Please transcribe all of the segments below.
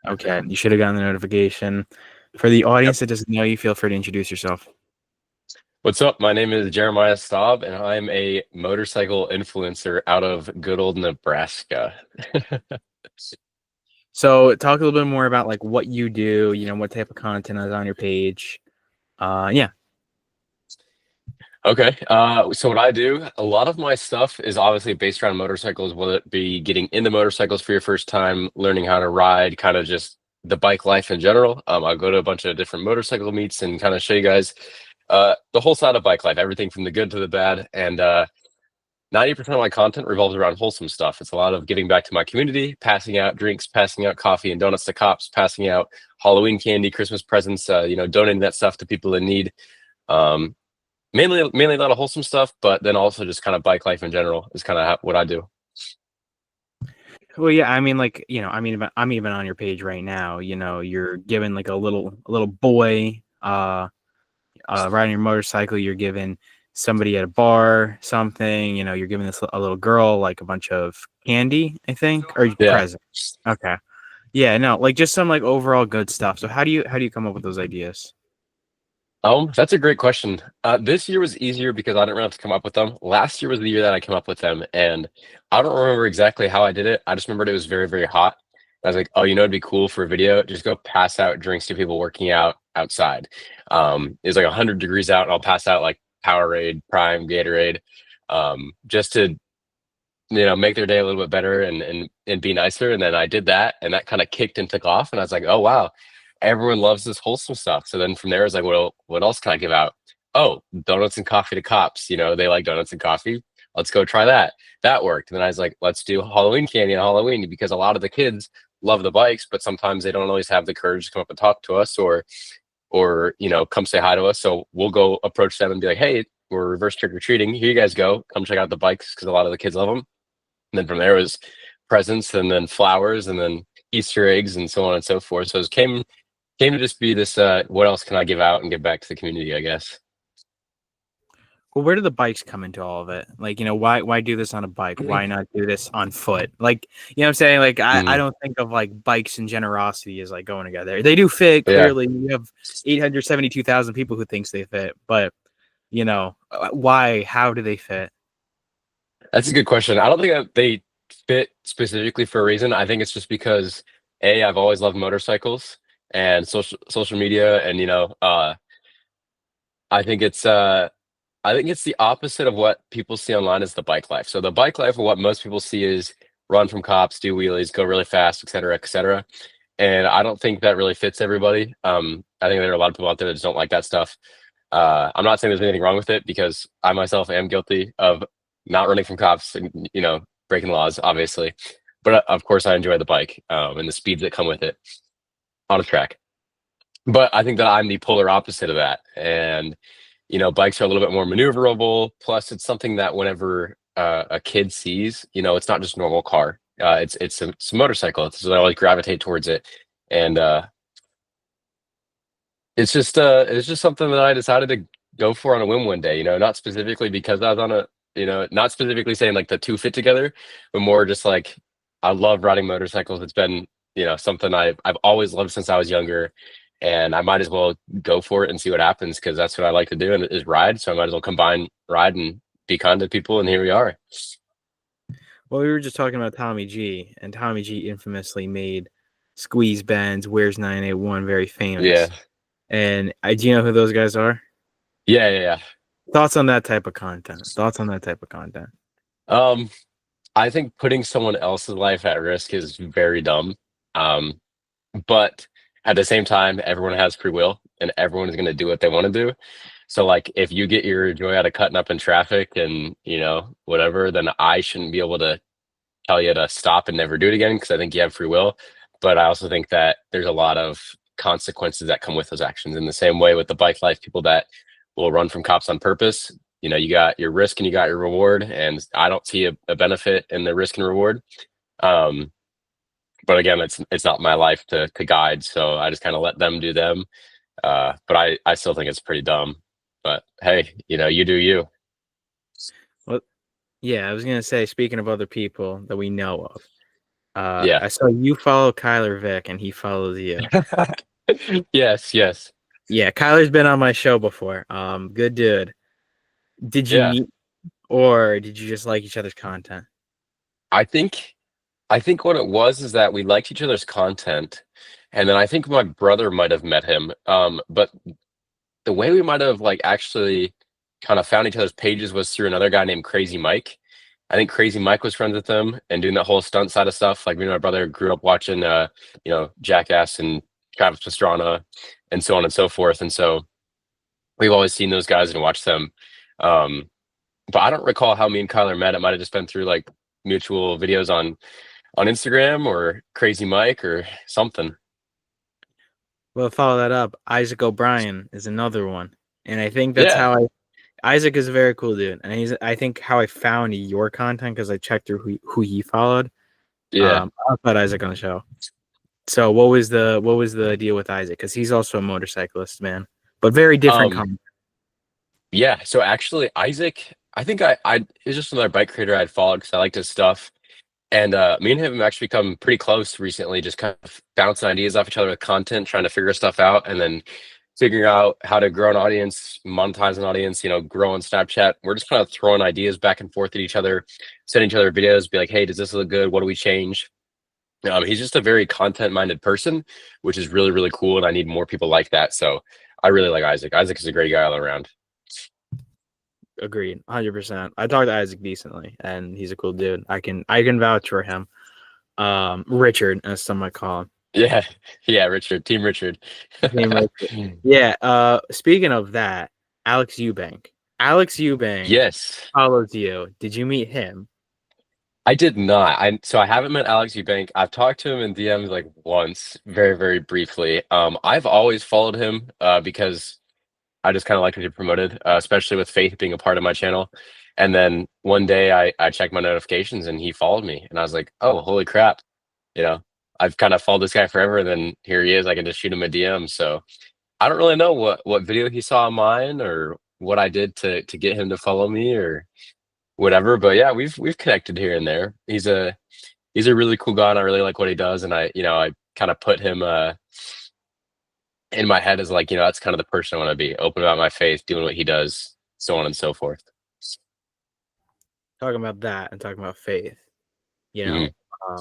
Okay, you should have gotten the notification. For the audience that doesn't know you, feel free to introduce yourself. What's up? My name is Jeremiah Staab, and I'm a motorcycle influencer out of good old Nebraska. So talk a little bit more about like what you do, what type of content is on your page. Yeah. Okay, so what I do, a lot of my stuff is obviously based around motorcycles, whether it be getting into motorcycles for your first time, learning how to ride, kind of just the bike life in general. I'll go to a bunch of different motorcycle meets and kind of show you guys the whole side of bike life, everything from the good to the bad. And 90% of my content revolves around wholesome stuff. It's a lot of giving back to my community, passing out drinks, passing out coffee and donuts to cops, passing out Halloween candy, Christmas presents, donating that stuff to people in need. Um, mainly a lot of wholesome stuff, but then also just kind of bike life in general is kind of what I do. Well, yeah, I mean, like, I'm even on your page right now. You're giving like a little boy riding your motorcycle. You're giving somebody at a bar something. You're giving a little girl like a bunch of candy, I think, or Yeah. presents. Okay. Yeah, no, like just some like overall good stuff. So how do you come up with those ideas? That's a great question. This year was easier because I didn't really have to come up with them. Last year was the year that I came up with them, and I don't remember exactly how I did it. I just remembered it was very, very hot. I was like, oh, it'd be cool for a video. Just go pass out drinks to people working out outside. It was like 100 degrees out, and I'll pass out like Powerade, Prime, Gatorade, just to make their day a little bit better and be nicer. And then I did that, and that kind of kicked and took off. And I was like, oh wow, everyone loves this wholesome stuff. So then from there, I was like, well, what else can I give out? Oh, donuts and coffee to cops. They like donuts and coffee. Let's go try that. That worked. And then I was like, let's do Halloween candy on Halloween because a lot of the kids love the bikes, but sometimes they don't always have the courage to come up and talk to us or come say hi to us. So we'll go approach them and be like, hey, we're reverse trick or treating. Here you guys go. Come check out the bikes because a lot of the kids love them. And then from there was presents and then flowers and then Easter eggs and so on and so forth. So it came to just be this what else can I give out and give back to the community, I guess. Well, where do the bikes come into all of it? Like, why do this on a bike? Why not do this on foot? Like, what I'm saying? Like, I Mm, don't think of like bikes and generosity as like going together. They do fit, yeah, clearly. You have 872,000 people who thinks they fit, but why? How do they fit? that's a good question. I don't think that they fit specifically for a reason. I think it's just because I've always loved motorcycles and social media and I think it's the opposite of what people see online as the bike life. So the bike life, or what most people see, is run from cops, do wheelies, go really fast, et cetera, et cetera. And I don't think that really fits everybody. I think there are a lot of people out there that just don't like that stuff. I'm not saying there's anything wrong with it because I myself am guilty of not running from cops and breaking laws, obviously. But of course, I enjoy the bike and the speeds that come with it on a track. But I think that I'm the polar opposite of that, and bikes are a little bit more maneuverable. Plus, it's something that whenever a kid sees, it's not just a normal car. It's a motorcycle. So they always gravitate towards it, and it's just something that I decided to go for on a whim one day. Not specifically because I was on a not specifically saying like the two fit together, but more just like I love riding motorcycles. It's been something I've always loved since I was younger, and I might as well go for it and see what happens because that's what I like to do and is ride. So I might as well combine ride and be kind to people, and here we are. Well, we were just talking about Tommy G, and Tommy G infamously made Squeeze Benz, Where's 981 very Yeah, famous. And do you know who those guys are? yeah. Thoughts on that type of content? Thoughts on that type of content? Um, I think putting someone else's life at risk is very dumb. Um, but at the same time, everyone has free will, and everyone is going to do what they want to do. So, like, if you get your joy out of cutting up in traffic and whatever, then I shouldn't be able to tell you to stop and never do it again because I think you have free will. But I also think that there's a lot of consequences that come with those actions. In the same way with the bike life, people that will run from cops on purpose, you got your risk and you got your reward. And I don't see a benefit in the risk and reward. Um, but again, it's not my life to guide, so I just kind of let them do them. But I still think it's pretty dumb. But hey, you do you. Well, yeah, I was gonna say, speaking of other people that we know of, Yeah. I saw you follow Kyler Vick, and he follows you. Yes, yes. Yeah, Kyler's been on my show before. Good dude. Did you Yeah. meet, or did you just like each other's content? I think I think what it was is that we liked each other's content, and then I think my brother might have met him. But the way we might have like actually kind of found each other's pages was through another guy named Crazy Mike. I think Crazy Mike was friends with him and doing that whole stunt side of stuff. Like me and my brother grew up watching Jackass and Travis Pastrana and so on and so forth. And so we've always seen those guys and watched them. Um, but I don't recall how me and Kyler met. It might have just been through like mutual videos on Instagram or Crazy Mike or something. Well, follow that up. Isaac O'Brien is another one, and I think that's Yeah, how I. Isaac is a very cool dude, and I think how I found your content because I checked through who he followed. yeah. I put Isaac on the show. So what was the deal with Isaac? Because he's also a motorcyclist, man, but very different Um, content. yeah. So actually, Isaac, I think I he's just another bike creator I'd followed because I liked his stuff. And me and him have actually become pretty close recently, just kind of bouncing ideas off each other with content, trying to figure stuff out, and then figuring out how to grow an audience, monetize an audience, grow on Snapchat. We're just kind of throwing ideas back and forth at each other, sending each other videos, be like, hey, does this look good? What do we change? He's just a very content-minded person, which is really, really cool, and I need more people like that. So I really like Isaac. Isaac is a great guy all around. Agreed, 100%. I talked to Isaac decently, and he's a cool dude. I can vouch for him. Richard, as some might call him. Yeah, yeah, Richard, Team Richard. Team Richard. Yeah. Speaking of that, Alex Eubank. Alex Eubank Yes. follows you. Did you meet him? I did not. I haven't met Alex Eubank. I've talked to him in DMs like once, very, very briefly. I've always followed him because I just kind of like to get promoted, especially with Faith being a part of my channel. And then one day I checked my notifications and he followed me, and I was like, oh, holy crap! You know, I've kind of followed this guy forever, and then here he is. I can just shoot him a DM. So I don't really know what video he saw of mine or what I did to get him to follow me or whatever. But yeah, we've connected here and there. He's a really cool guy, and I really like what he does. And I kind of put him in my head as like, that's kind of the person I want to be, open about my faith, doing what he does, so on and so forth. Talking about that and talking about faith. You Hmm. know, um,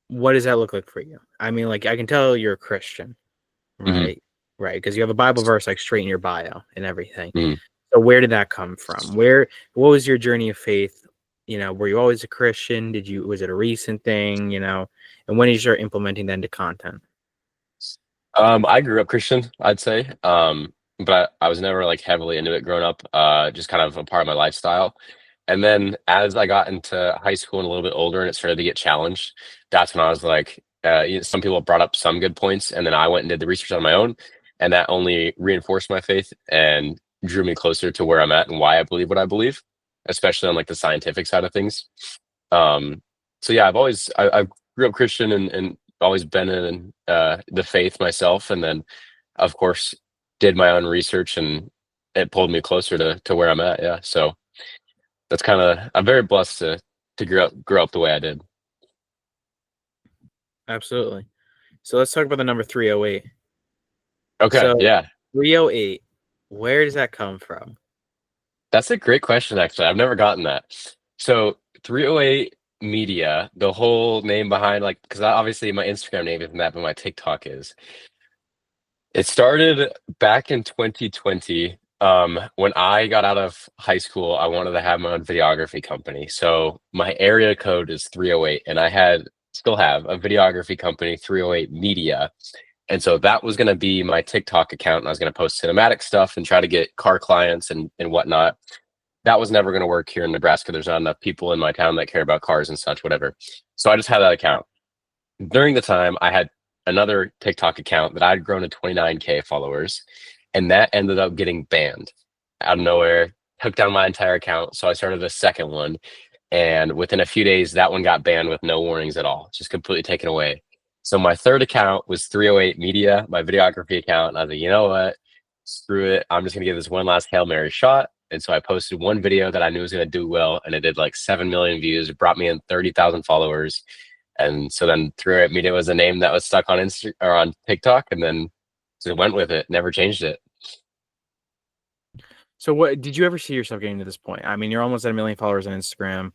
what does that look like for you? I mean, like I can tell you're a Christian, Hmm. right? Right, because you have a Bible verse like straight in your bio and everything. Hmm. So where did that come from? What was your journey of faith? Were you always a Christian? Was it a recent thing? And when did you start implementing that into content? I grew up Christian, I'd say, but I was never like heavily into it growing up. Just kind of a part of my lifestyle. And then as I got into high school and a little bit older, and it started to get challenged, that's when I was like, some people brought up some good points, and then I went and did the research on my own, and that only reinforced my faith and drew me closer to where I'm at and why I believe what I believe, especially on like the scientific side of things. Um, so yeah, I grew up Christian and always been in the faith myself, and then of course did my own research, and it pulled me closer to where I'm at. Yeah, so that's kind of, I'm very blessed to grow up the way I did. Absolutely. So let's talk about the number 308. Okay, So yeah, 308, where does that come from? that's a great question. Actually, I've never gotten that. So 308 Media, the whole name behind, like, because obviously my Instagram name isn't that, but my TikTok is. It started back in 2020. When I got out of high school, I wanted to have my own videography company. So my area code is 308, and still have a videography company, 308 Media. And so that was going to be my TikTok account, and I was going to post cinematic stuff and try to get car clients and whatnot. That was never going to work here in Nebraska. There's not enough people in my town that care about cars and such, whatever. So I just had that account. During the time, I had another TikTok account that I'd grown to 29K followers, and that ended up getting banned out of nowhere, took down my entire account. So I started a second one, and within a few days, that one got banned with no warnings at all, just completely taken away. So my third account was 308 Media, my videography account. And I was like, you know what? Screw it. I'm just going to give this one last Hail Mary shot. And so I posted one video that I knew was going to do well, and it did like 7 million views. It brought me in 30,000 followers. And so then through it, Media was a name that was stuck on Insta or on TikTok, and then just went with it, never changed it. So what did you ever see yourself getting to this point? I mean, you're almost at 1 million followers on Instagram.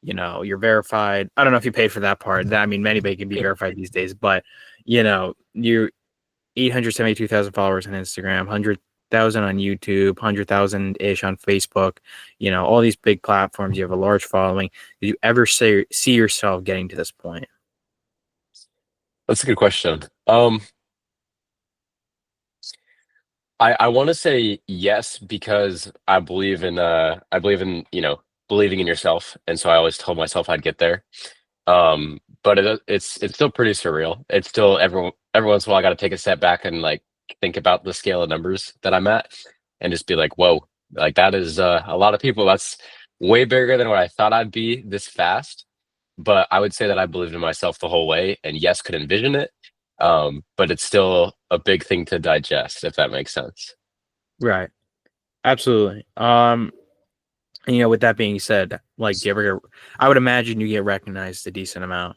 You know, you're verified. I don't know if you paid for that part. I mean, anybody can be verified these days, but you know, you're 872,000 followers on Instagram, 100,000 on YouTube, 100,000 ish on Facebook. You know, all these big platforms. You have a large following. Did you ever see yourself getting to this point? That's a good question. I want to say yes because I believe in believing in yourself, and so I always told myself I'd get there. But it's still pretty surreal. It's still every once in a while I got to take a step back and like think about the scale of numbers that I'm at, and just be like, whoa, like that is a lot of people. That's way bigger than what I thought I'd be this fast. But I would say that I believed in myself the whole way, and yes, could envision it. But it's still a big thing to digest, if that makes sense. Right. Absolutely. And, you know, with that being said, like, do you ever get, I would imagine you get recognized a decent amount,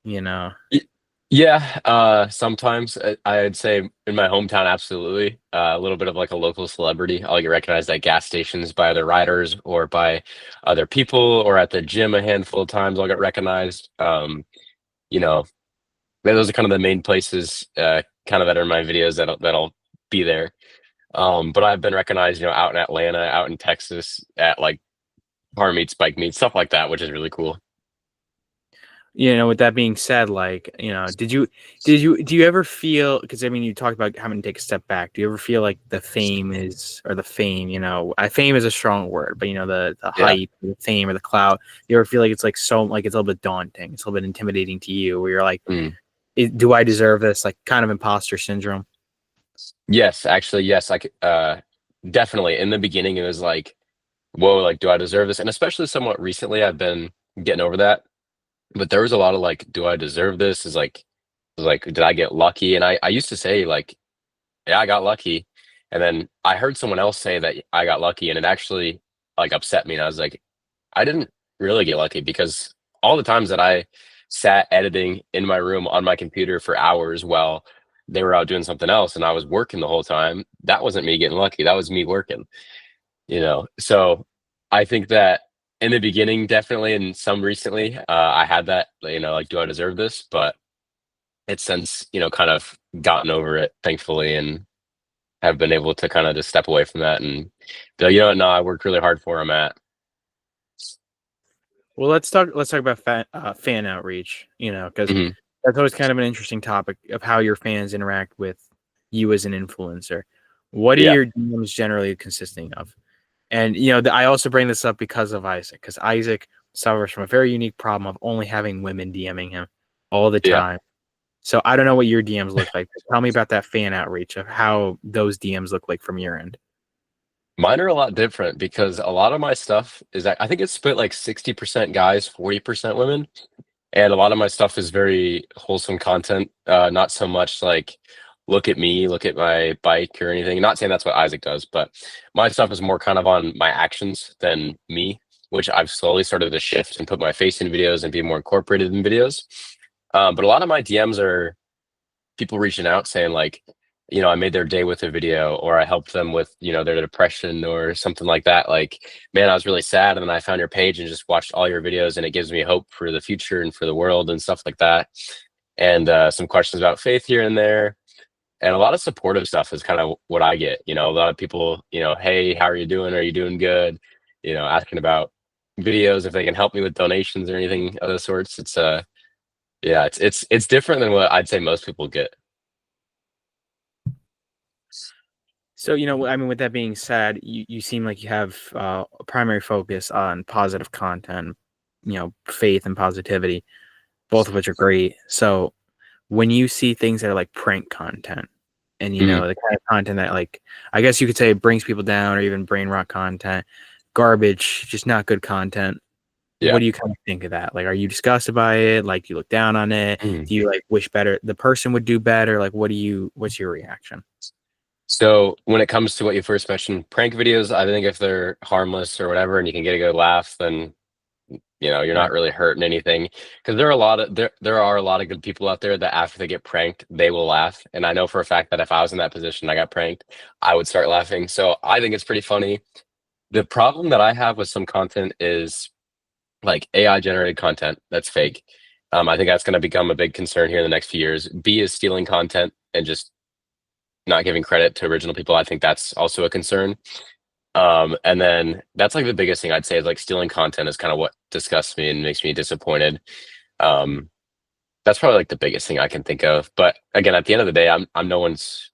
you know? Y- Yeah, sometimes I'd say in my hometown, absolutely. A little bit of like a local celebrity. I'll get recognized at gas stations by other riders or by other people, or at the gym a handful of times I'll get recognized. You know, those are kind of the main places, kind of that are in my videos that'll be there. But I've been recognized, out in Atlanta, out in Texas, at like car meets, bike meets, stuff like that, which is really cool. You know, with that being said, like, you know, do you ever feel, because I mean, you talked about having to take a step back. Do you ever feel like the fame is, or the fame, you know, fame is a strong word, but, you know, the Yeah. hype, the fame or the clout, you ever feel like it's like so, like it's a little bit daunting, it's a little bit intimidating to you, where you're like, Mm. do I deserve this? Like, kind of imposter syndrome. Yes, actually, yes. Definitely in the beginning, it was like, whoa, like, do I deserve this? And especially somewhat recently, I've been getting over that. But there was a lot of like, do I deserve this? Is like, did I get lucky? And I used to say like, yeah, I got lucky. And then I heard someone else say that I got lucky, and it actually like upset me. And I was like, I didn't really get lucky, because all the times that I sat editing in my room on my computer for hours while they were out doing something else and I was working the whole time, that wasn't me getting lucky. That was me working. So I think that in the beginning, definitely, and some recently, I had that, like, do I deserve this? But it's since, kind of gotten over it, thankfully, and have been able to kind of just step away from that and be like, no, I worked really hard for where I'm at. Well, let's talk about fan outreach, you know, because Mhm. that's always kind of an interesting topic of how your fans interact with you as an influencer. What are Yeah. your DMs generally consisting of? And you know, I also bring this up because of Isaac, because Isaac suffers from a very unique problem of only having women DMing him all the Yeah. time. So I don't know what your DMs look like. Tell me about that fan outreach of how those DMs look like from your end. Mine are a lot different because a lot of my stuff is that I think it's split like 60% guys, 40% women. And a lot of my stuff is very wholesome content. Not so much like, look at me, look at my bike or anything. Not saying that's what Isaac does, but my stuff is more kind of on my actions than me, which I've slowly started to shift and put my face in videos and be more incorporated in videos. But a lot of my DMs are people reaching out saying like, I made their day with a video, or I helped them with, their depression or something like that. Like, man, I was really sad, and then I found your page and just watched all your videos, and it gives me hope for the future and for the world and stuff like that. And some questions about faith here and there, and a lot of supportive stuff is kind of what I get. A lot of people, hey, how are you doing? Are you doing good? Asking about videos, if they can help me with donations or anything of the sorts. Yeah, it's different than what I'd say most people get. So, you know, I mean, with that being said, you seem like you have a primary focus on positive content, you know, faith and positivity, both of which are great. So, when you see things that are like prank content and, you Mhm. know, the kind of content that, like, I guess you could say it brings people down, or even brain rot content, garbage, just not good content. What Yeah. do you kind of think of that? Like, are you disgusted by it? Like, do you look down on it? Mm. Do you like wish better the person would do better? Like, what's your reaction? So when it comes to what you first mentioned, prank videos, I think if they're harmless or whatever, and you can get a good laugh, then You're not Right. really hurting anything because there are a lot of good people out there that after they get pranked, they will laugh. And I know for a fact that if I was in that position, and I got pranked, I would start laughing. So I think it's pretty funny. The problem that I have with some content is like AI generated content that's fake. I think that's going to become a big concern here in the next few years. B is stealing content and just not giving credit to original people. I think that's also a concern. And then that's like the biggest thing I'd say is like stealing content is kind of what disgusts me and makes me disappointed. Um, that's probably like the biggest thing I can think of. But again, at the end of the day, I'm no one's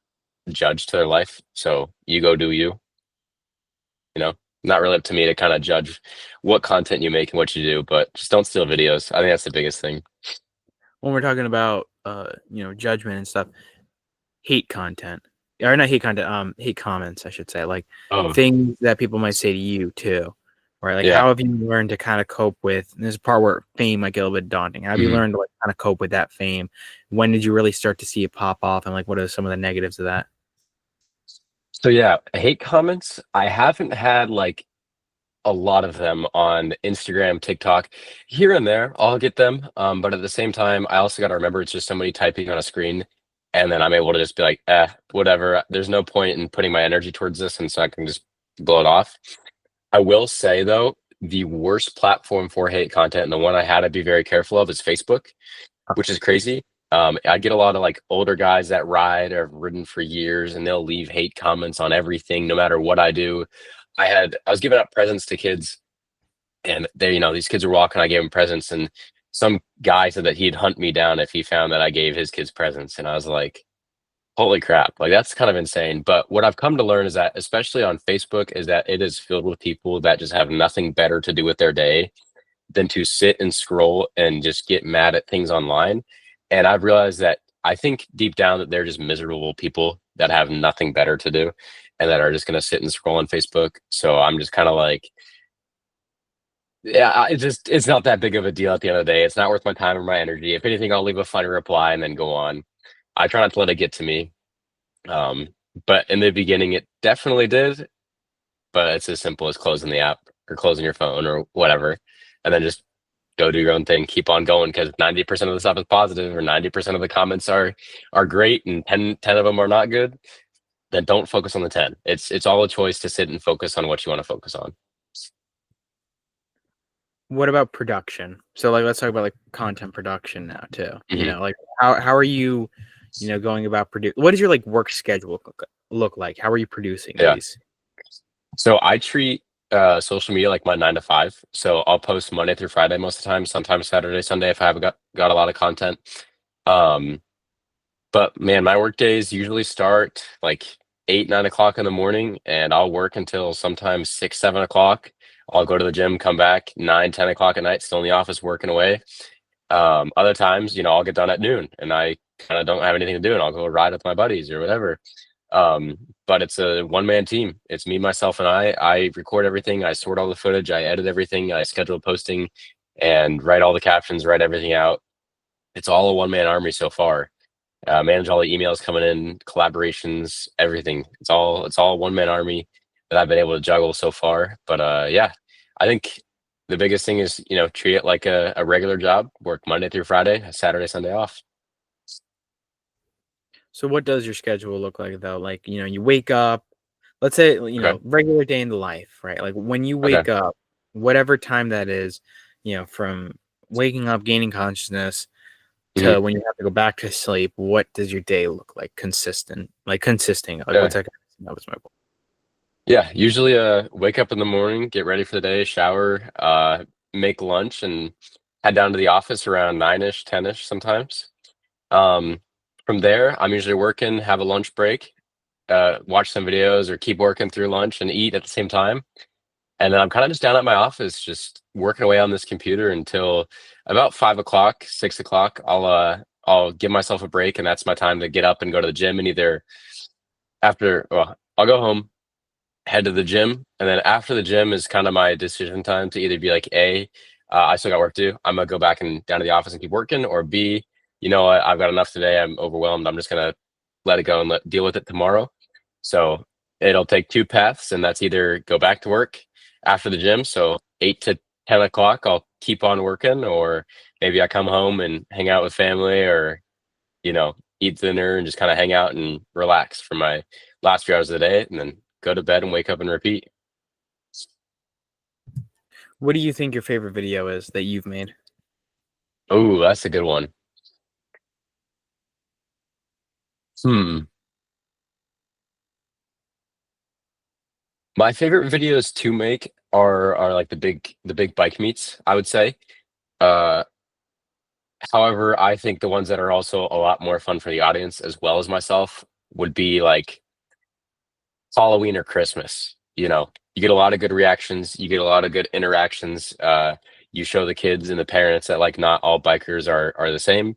judge to their life. So you go do you, you know, not really up to me to kind of judge what content you make and what you do, but just don't steal videos. I think that's the biggest thing. When we're talking about judgment and stuff, hate content, or not hate content, hate comments, I should say, like Oh, things that people might say to you too, right? Like, yeah. how have you learned to kind of cope with? And this is part where fame might get a little bit daunting. How have you Mhm. learned to like kind of cope with that fame? When did you really start to see it pop off, and like, what are some of the negatives of that? So yeah, hate comments. I haven't had like a lot of them on Instagram, TikTok. Here and there, I'll get them. But at the same time, I also got to remember it's just somebody typing on a screen. And then I'm able to just be like, whatever. There's no point in putting my energy towards this. And so I can just blow it off. I will say, though, the worst platform for hate content and the one I had to be very careful of is Facebook, which is crazy. I get a lot of like older guys that ride or have ridden for years, and they'll leave hate comments on everything, no matter what I do. I was giving out presents to kids, and these kids were walking. I gave them presents, and some guy said that he'd hunt me down if he found that I gave his kids presents, and I was like, "Holy crap!" Like that's kind of insane. But what I've come to learn is that, especially on Facebook, is that it is filled with people that just have nothing better to do with their day than to sit and scroll and just get mad at things online. And I've realized that I think deep down that they're just miserable people that have nothing better to do and that are just going to sit and scroll on Facebook. So I'm just kind of like, yeah, it's not that big of a deal at the end of the day. It's not worth my time or my energy. If anything, I'll leave a funny reply and then go on. I try not to let it get to me. Um, but in the beginning, it definitely did. But it's as simple as closing the app or closing your phone or whatever, and then just go do your own thing, keep on going because 90% of the stuff is positive or 90% of the comments are great and 10 of them are not good, then don't focus on the 10. It's all a choice to sit and focus on what you want to focus on. What about production? So like, let's talk about like content production now too. Mhm. Like how are you, going about what does your like work schedule look like? How are you producing Yeah. these? So I treat social media like my 9 to 5. So I'll post Monday through Friday most of the time, sometimes Saturday, Sunday if I haven't got a lot of content. Um, But man, my work days usually start like 8, 9 o'clock in the morning, and I'll work until sometimes 6, 7 o'clock. I'll go to the gym, come back 9, 10 o'clock at night, still in the office working away. Other times, I'll get done at noon and I kind of don't have anything to do and I'll go ride with my buddies or whatever. Um, but it's a one man team. It's me, myself, and I. I record everything, I sort all the footage, I edit everything, I schedule posting and write all the captions, write everything out. It's all a one man army so far. Manage all the emails coming in, collaborations, everything. It's all one man army that I've been able to juggle so far. But yeah, I think the biggest thing is treat it like a regular job. Work Monday through Friday, Saturday, Sunday off. So what does your schedule look like though? Like, you wake up, let's say, Okay. regular day in the life, right? Like when you Okay. wake up, whatever time that is, from waking up, gaining consciousness Mhm. to when you have to go back to sleep, what does your day look like consisting? Like Yeah. what's that was my point. Yeah. Usually, wake up in the morning, get ready for the day, shower, make lunch, and head down to the office around 9ish, 10ish sometimes. Um, from there, I'm usually working, have a lunch break, watch some videos or keep working through lunch and eat at the same time. And then I'm kind of just down at my office, just working away on this computer until about 5 o'clock, 6 o'clock. I'll give myself a break, and that's my time to get up and go to the gym. And either well, I'll go home, head to the gym, and then after the gym is kind of my decision time to either be like, I still got work to do. I'm gonna go back and down to the office and keep working, or B, you know what, I've got enough today. I'm overwhelmed. I'm just gonna let it go and deal with it tomorrow. So it'll take two paths, and that's either go back to work after the gym, so 8 to 10 o'clock, I'll keep on working, or maybe I come home and hang out with family, or eat dinner and just kind of hang out and relax for my last few hours of the day, and then go to bed and wake up and repeat. What do you think your favorite video is that you've made? Oh, that's a good one. Hmm. My favorite videos to make are like the big bike meets, I would say. Uh, However, I think the ones that are also a lot more fun for the audience as well as myself would be like Halloween or Christmas. You get a lot of good reactions, you get a lot of good interactions. You show the kids and the parents that like not all bikers are the same.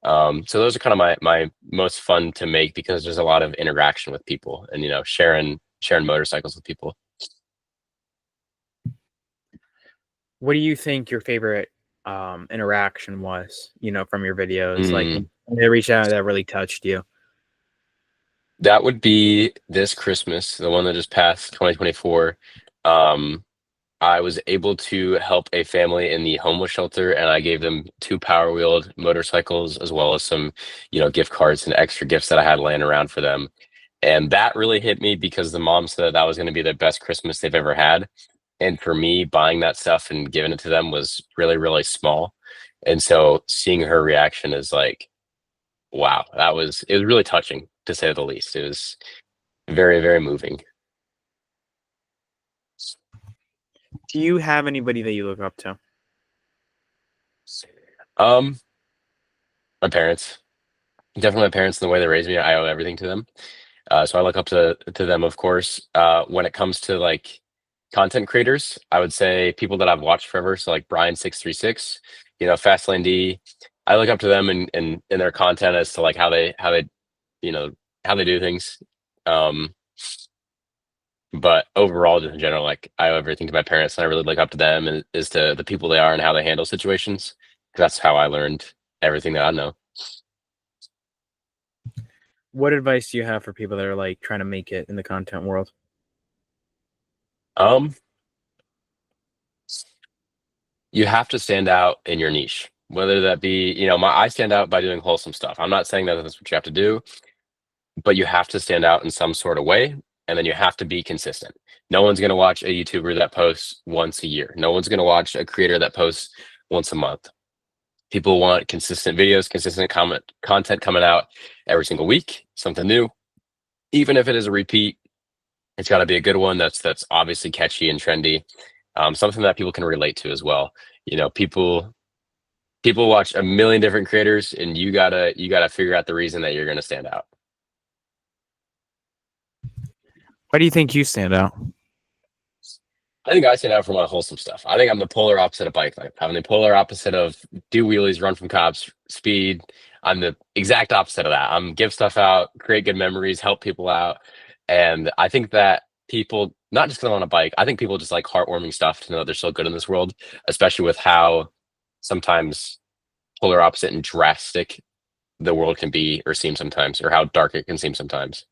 So those are kind of my most fun to make because there's a lot of interaction with people, and sharing motorcycles with people. What do you think your favorite interaction was, from your videos? Like Mm, when they reached out that really touched you. that would be this Christmas, the one that just passed, 2024. Um, I was able to help a family in the homeless shelter, and I gave them two power wheeled motorcycles as well as some, gift cards and extra gifts that I had laying around for them. And that really hit me because the mom said that was going to be the best Christmas they've ever had. And for me, buying that stuff and giving it to them was really, really small. And so seeing her reaction is like, wow, it was really touching to say the least. It was very, very moving. Do you have anybody that you look up to? Um, my parents, definitely my parents and the way they raised me, I owe everything to them. So I look up to them, of course. When it comes to like content creators, I would say people that I've watched forever. So like Brian636, Fastlane D. I look up to them and their content as to like how they you know how they do things. Um, but overall, just in general, like I owe everything to my parents, and I really look up to them and as to the people they are and how they handle situations. 'Cause that's how I learned everything that I know. What advice do you have for people that are like trying to make it in the content world? Um, you have to stand out in your niche, whether that be, I stand out by doing wholesome stuff. I'm not saying that that's what you have to do, but you have to stand out in some sort of way, and then you have to be consistent. No one's going to watch a YouTuber that posts once a year. No one's going to watch a creator that posts once a month. People want consistent videos, consistent content coming out every single week, something new. Even if it is a repeat, it's got to be a good one that's obviously catchy and trendy, something that people can relate to as well. People watch a million different creators, and you gotta figure out the reason that you're gonna stand out. Why do you think you stand out? I think I stand out for my wholesome stuff. I think I'm the polar opposite of bike life. I'm the polar opposite of do wheelies, run from cops, speed. I'm the exact opposite of that. I'm give stuff out, create good memories, help people out. And I think that people, not just because I'm on a bike, I think people just like heartwarming stuff to know that they're still good in this world, especially with how sometimes polar opposite and drastic the world can be or seem sometimes, or how dark it can seem sometimes.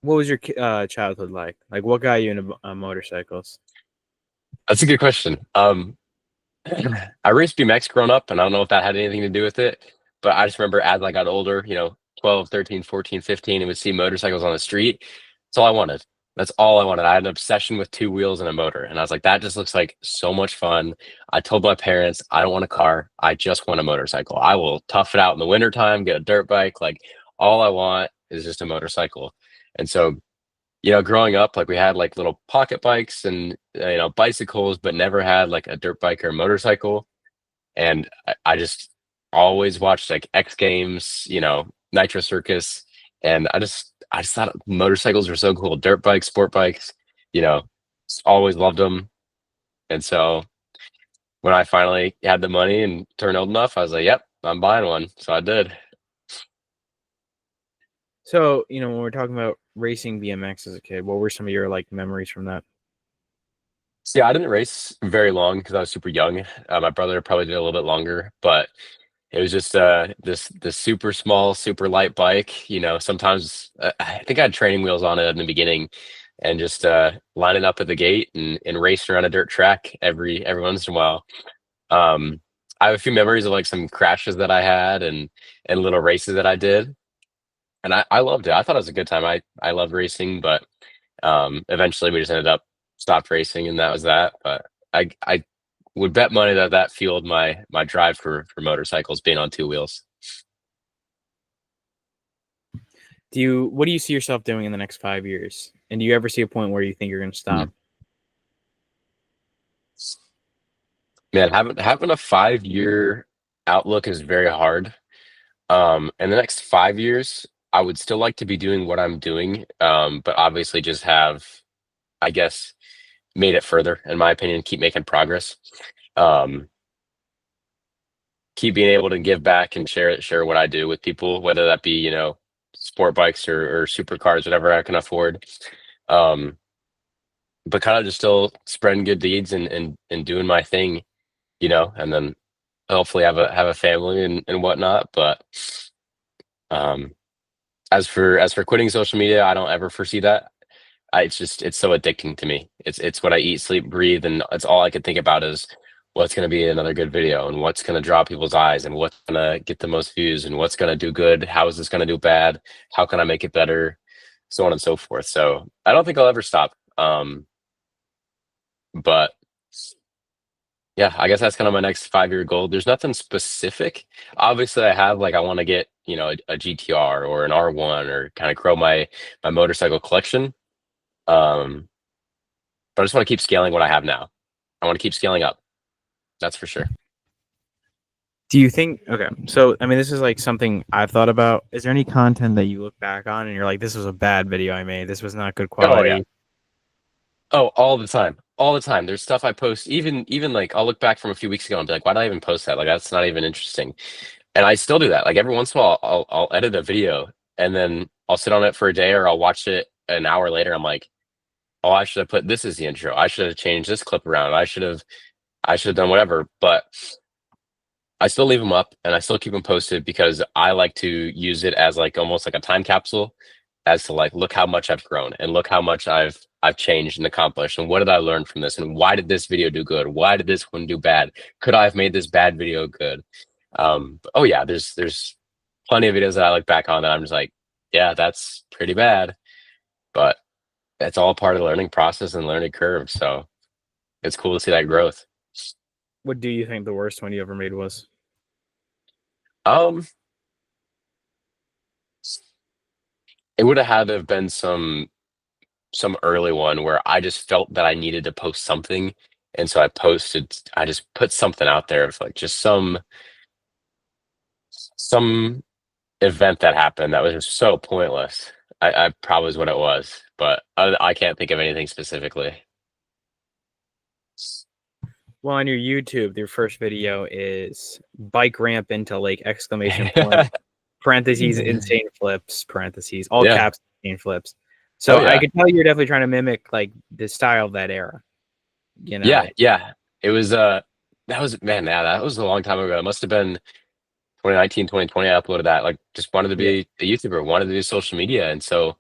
What was your childhood like? Like, what got you into motorcycles? That's a good question. I raced BMX growing up, and I don't know if that had anything to do with it, but I just remember as I got older, 12, 13, 14, 15, and would see motorcycles on the street. That's all I wanted. That's all I wanted. I had an obsession with two wheels and a motor. And I was like, that just looks like so much fun. I told my parents, I don't want a car. I just want a motorcycle. I will tough it out in the wintertime, get a dirt bike. Like, all I want is just a motorcycle. And so growing up, like we had like little pocket bikes and bicycles, but never had like a dirt bike or a motorcycle. And I just always watched like X Games, Nitro Circus, and I just thought motorcycles were so cool. Dirt bikes, sport bikes, you know, always loved them. And so when I finally had the money and turned old enough, I was like, "Yep, I'm buying one." So I did. So, when we're talking about racing BMX as a kid, what were some of your like memories from that? See, I didn't race very long because I was super young. My brother probably did a little bit longer, but it was just this super small, super light bike. Sometimes I think I had training wheels on it in the beginning, and just lining up at the gate and racing around a dirt track every once in a while. I have a few memories of like some crashes that I had and little races that I did, and I loved it. I thought it was a good time. I loved racing, but eventually we just ended up stopped racing, and that was that. But I would bet money that that fueled my drive for motorcycles, being on two wheels. What do you see yourself doing in the next 5 years? And do you ever see a point where you think you're going to Hmm. stop? Man, having a 5 year outlook is very hard. In the next 5 years, I would still like to be doing what I'm doing, but obviously just have, I guess, made it further, in my opinion, keep making progress. Um, keep being able to give back and share what I do with people, whether that be, sport bikes or supercars, whatever I can afford. Um, but kind of just still spreading good deeds and doing my thing, and then hopefully have a family and whatnot. But um, as for quitting social media, I don't ever foresee that. It's so addicting to me. It's what I eat, sleep, breathe, and it's all I can think about is what's going to be another good video and what's going to draw people's eyes and what's going to get the most views and what's going to do good. How is this going to do bad? How can I make it better? So on and so forth. So I don't think I'll ever stop. But yeah, I guess that's kind of my next 5 year goal. There's nothing specific. Obviously, I have like I want to get a GTR or an R1 or kind of grow my motorcycle collection. Um, but I just want to keep scaling what I have now. I want to keep scaling up. That's for sure. Do you think, okay, so I mean, this is like something I've thought about. Is there any content that you look back on and you're like, this was a bad video I made. This was not good Oh yeah. quality. Oh, all the time. All the time. There's stuff I post, even like I'll look back from a few weeks ago and be like, why did I even post that? Like that's not even interesting. And I still do that. Like every once in a while, I'll edit a video and then I'll sit on it for a day or I'll watch it an hour later. I'm like, oh, I should have put this as the intro. I should have changed this clip around. I should have done whatever. But I still leave them up and I still keep them posted because I like to use it as like almost like a time capsule as to like look how much I've grown and look how much I've changed and accomplished and what did I learn from this and why did this video do good? Why did this one do bad? Could I have made this bad video good? Oh yeah, there's plenty of videos that I look back on that I'm just like, yeah, that's pretty bad. But it's all part of the learning process and learning curve. So it's cool to see that growth. What do you think the worst one you ever made was? Um, it would have had to have been some early one where I just felt that I needed to post something. And so I just put something out there of like just some event that happened that was just so pointless. I probably is what it was, but I can't think of anything specifically. Well, on your YouTube, your first video is bike ramp into lake, exclamation point, parentheses, insane flips, parentheses, all Yeah. caps, insane flips. Oh So I yeah. could tell you're definitely trying to mimic like the style of that era, you Yeah. know? Yeah. It was that was man, yeah, that was a long time ago. It must have been 2019, 2020. I uploaded that. Like just wanted to Yeah. be a YouTuber, wanted to do social media. And so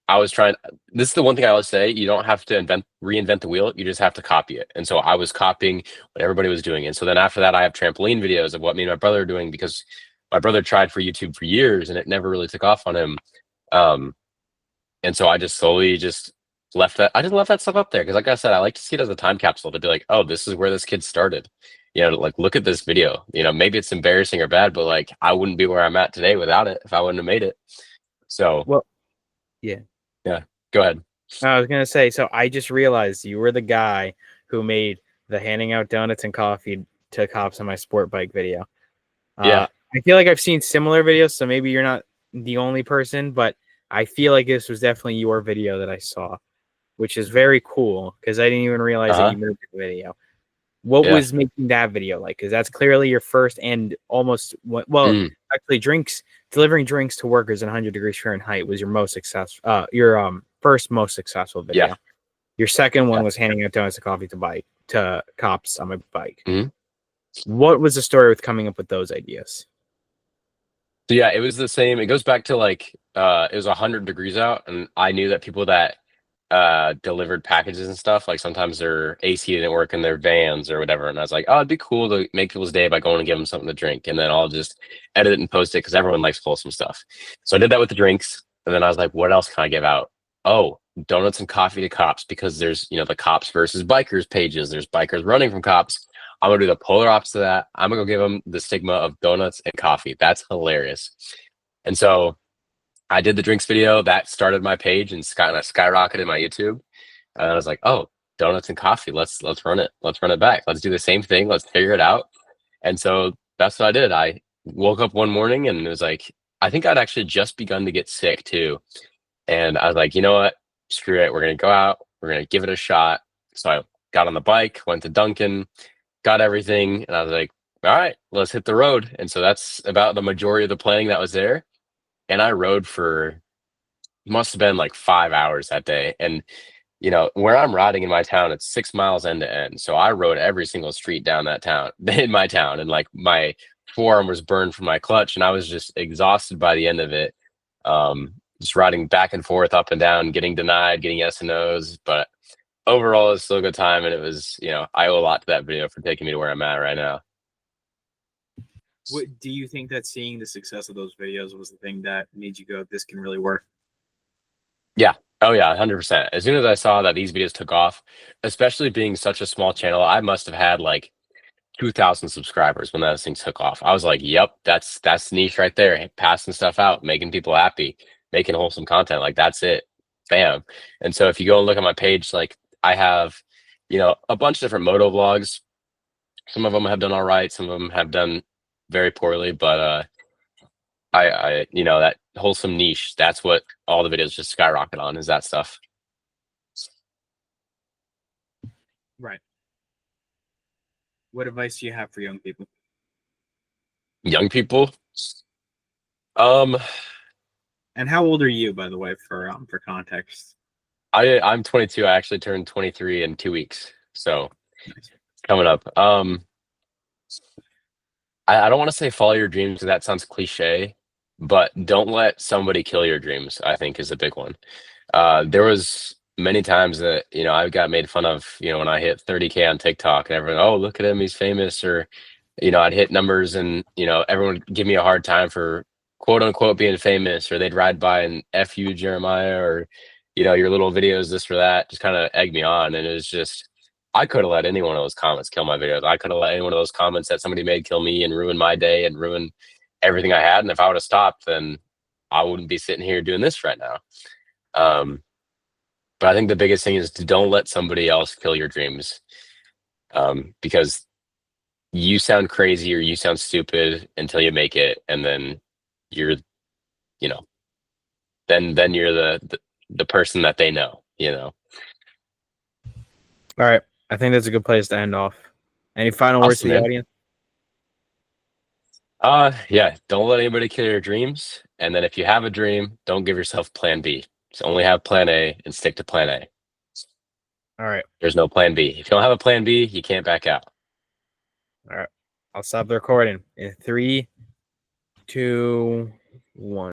I was trying. This is the one thing I always say: you don't have to reinvent the wheel. You just have to copy it. And so I was copying what everybody was doing. And so then after that, I have trampoline videos of what me and my brother are doing because my brother tried for YouTube for years and it never really took off on him. Um, and so I just slowly just left that. I just left that stuff up there because, like I said, I like to see it as a time capsule to be like, oh, this is where this kid started. Like look at this video. Maybe it's embarrassing or bad, but like I wouldn't be where I'm at today without it if I wouldn't have made it. So Well, yeah. yeah, go ahead. I was gonna say, so I just realized you were the guy who made the handing out donuts and coffee to cops on my sport bike video. Yeah. I feel like I've seen similar videos, so maybe you're not the only person, but I feel like this was definitely your video that I saw, which is very cool because I didn't even realize that Uh-huh. you made the video. What Yeah. was making that video like? Because that's clearly your first and almost Mm. actually delivering drinks to workers in 100 degrees Fahrenheit was your most successful, your first most successful video. Yeah. Your second one Yeah. was handing out donuts and coffee to cops on my bike. Mhm. What was the story with coming up with those ideas? So yeah, it was the same. It goes back to like it was 100 degrees out, and I knew that people that delivered packages and stuff. Like sometimes their AC didn't work in their vans or whatever. And I was like, oh, it'd be cool to make people's day by going and give them something to drink. And then I'll just edit it and post it because everyone likes wholesome stuff. So I did that with the drinks. And then I was like, what else can I give out? Oh, donuts and coffee to cops, because there's, the cops versus bikers pages. There's bikers running from cops. I'm going to do the polar opposite of that. I'm going to go give them the stigma of donuts and coffee. That's hilarious. And so I did the drinks video that started my page and skyrocketed my YouTube. And I was like, oh, donuts and coffee. Let's run it. Let's run it back. Let's do the same thing. Let's figure it out. And so that's what I did. I woke up one morning and it was like, I think I'd actually just begun to get sick too. And I was like, you know what? Screw it. We're going to go out. We're going to give it a shot. So I got on the bike, went to Dunkin', got everything. And I was like, all right, let's hit the road. And so that's about the majority of the planning that was there. And I rode for, must have been like 5 hours that day. And, where I'm riding in my town, it's 6 miles end to end. So I rode every single street down that town, in my town. And like my forearm was burned from my clutch. And I was just exhausted by the end of it. Just riding back and forth, up and down, getting denied, getting yes and no's. But overall, it's still a good time. And it was, I owe a lot to that video for taking me to where I'm at right now. What do you think that seeing the success of those videos was the thing that made you go, this can really work? Yeah. Oh yeah, 100%. As soon as I saw that these videos took off, especially being such a small channel, I must have had like 2,000 subscribers when those things took off. I was like, yep, that's niche right there. Passing stuff out, making people happy, making wholesome content. Like that's it. Bam. And so if you go and look at my page, like I have, a bunch of different moto vlogs. Some of them have done all right. Some of them have done very poorly, but I that wholesome niche, that's what all the videos just skyrocket on, is that stuff. Right. What advice do you have for young people? Young people? And how old are you, by the way, for context? I'm 22. I actually turned 23 in 2 weeks. So nice. Coming up. I don't want to say follow your dreams because that sounds cliche, but don't let somebody kill your dreams, I think, is a big one. There was many times that, I got made fun of, when I hit 30K on TikTok and everyone, oh, look at him, he's famous. Or, I'd hit numbers and, everyone would give me a hard time for quote unquote being famous, or they'd ride by and F you, Jeremiah, or, your little videos, this or that, just kind of egg me on. And it was just, I could have let any one of those comments kill my videos. I could have let any one of those comments that somebody made kill me and ruin my day and ruin everything I had. And if I would have stopped, then I wouldn't be sitting here doing this right now. But I think the biggest thing is to don't let somebody else kill your dreams, because you sound crazy or you sound stupid until you make it, and then you're, then you're the person that they know. All right, I think that's a good place to end off. Any final words to the audience? Yeah, don't let anybody kill your dreams, and then if you have a dream, don't give yourself plan B. Just only have plan A and stick to plan A. All right. There's no plan B. If you don't have a plan B, you can't back out. All right. I'll stop the recording in 3, 2, 1.